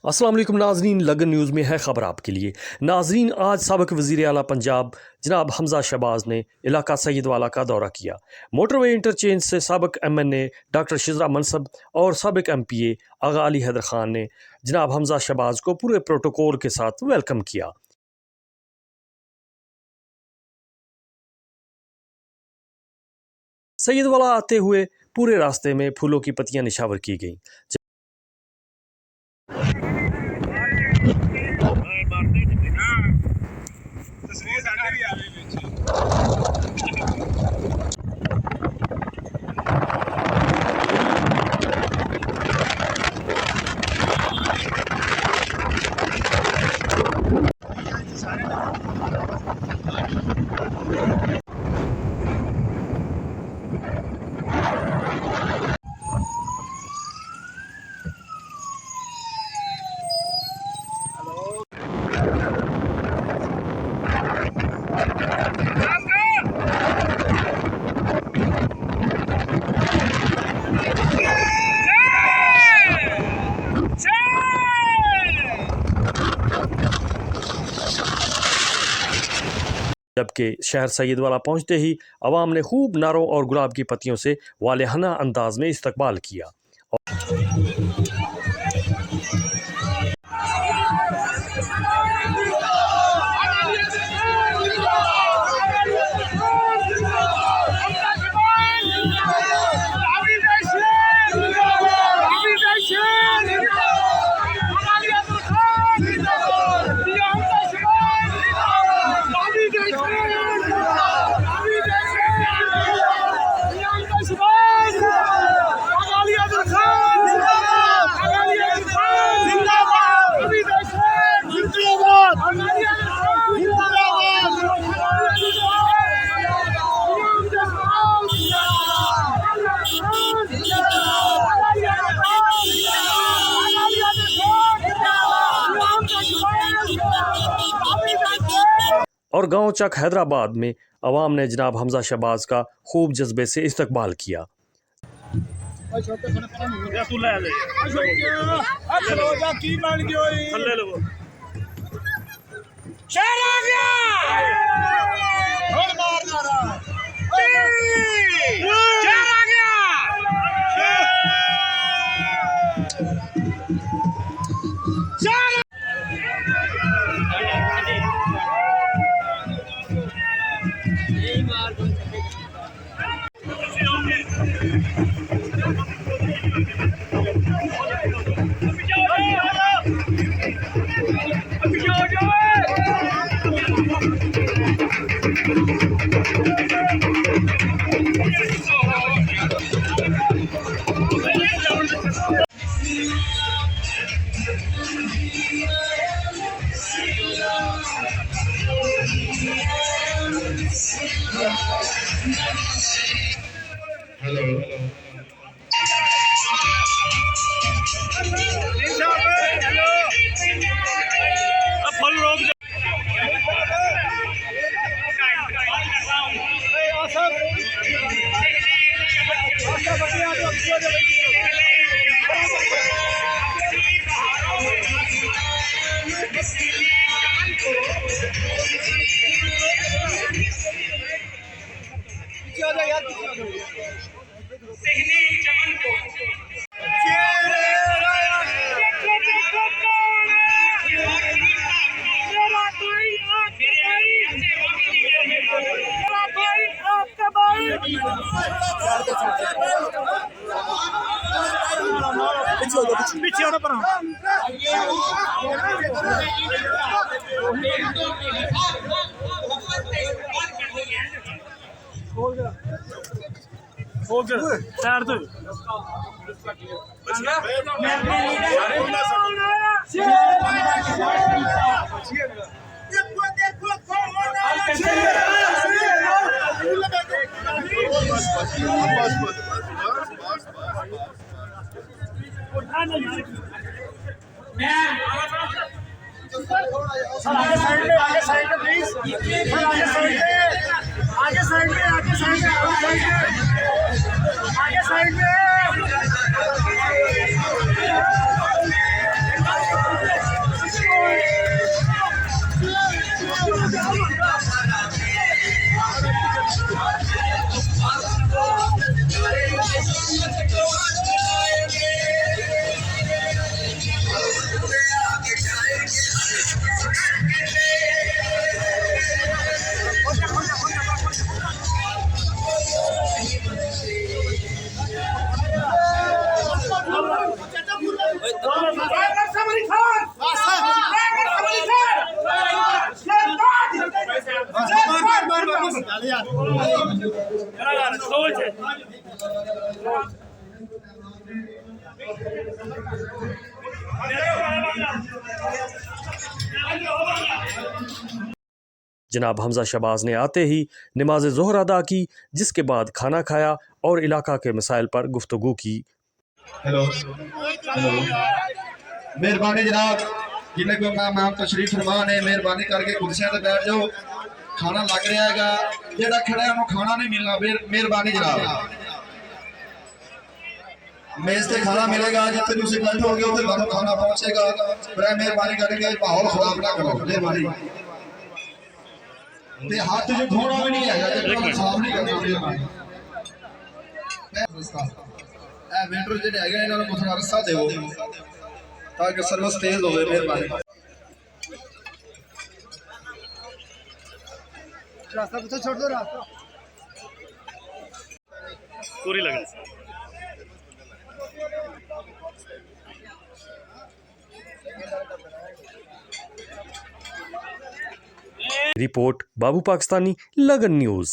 अस्सलाम वालेकुम नाजरीन, लगन न्यूज़ में है ख़बर आपके लिए। नाजरीन, आज साबिक़ वज़ीर आला पंजाब जनाब हमज़ा शहबाज ने इलाका सैयदवाला का दौरा किया। मोटरवे इंटरचेंज से साबिक़ MNA डॉक्टर शिजरा मनसब और साबिक़ MPA आगा अली हैदर खान ने जनाब हमज़ा शहबाज को पूरे प्रोटोकॉल के साथ वेलकम किया। सैयदवाला आते हुए पूरे रास्ते में फूलों की पत्तियां निछावर की गईं। जबकि शहर सैयदवाला पहुंचते ही अवाम ने खूब नारों और गुलाब की पत्तियों से वालेहाना अंदाज में इस्तकबाल किया। और गांव चक हैदराबाद में अवाम ने जनाब हमज़ा शहबाज का खूब जज्बे से इस्तकबाल किया। जनाब हमजा शहबाज ने आते ही नमाज ज़ोहर अदा की, जिसके बाद खाना खाया और इलाका के मसाइल पर गुफ्तगू की। हेलो मेहरबानी जनाब, जिन्हें को मैं तशरीफ फरमा ने मेहरबानी करके कुर्सियां ते बैठ जाओ। खाना लग रहा है, जेड़ा खड़ा है उन्हें खाना नहीं मिलना। मेहरबानी जनाब, मेज से खाना मिलेगा, जितने तुम बैठोगे उसे तुहानू खाना पहुंचेगा। मेहरबानी करके माहौल खराब ना करो, मेहरबानी। हाथ जो धोना भी नहीं है, साफ नहीं करना, मेहरबानी। वेटर जो है इन्होंने कुछ रस्सा दो ताकि सर्विस तेज हो। मेहरबानी। रास्ता पीछे छोड़ दो, रास्ता पूरी लगे। रिपोर्ट बाबू पाकिस्तानी, लगन न्यूज़।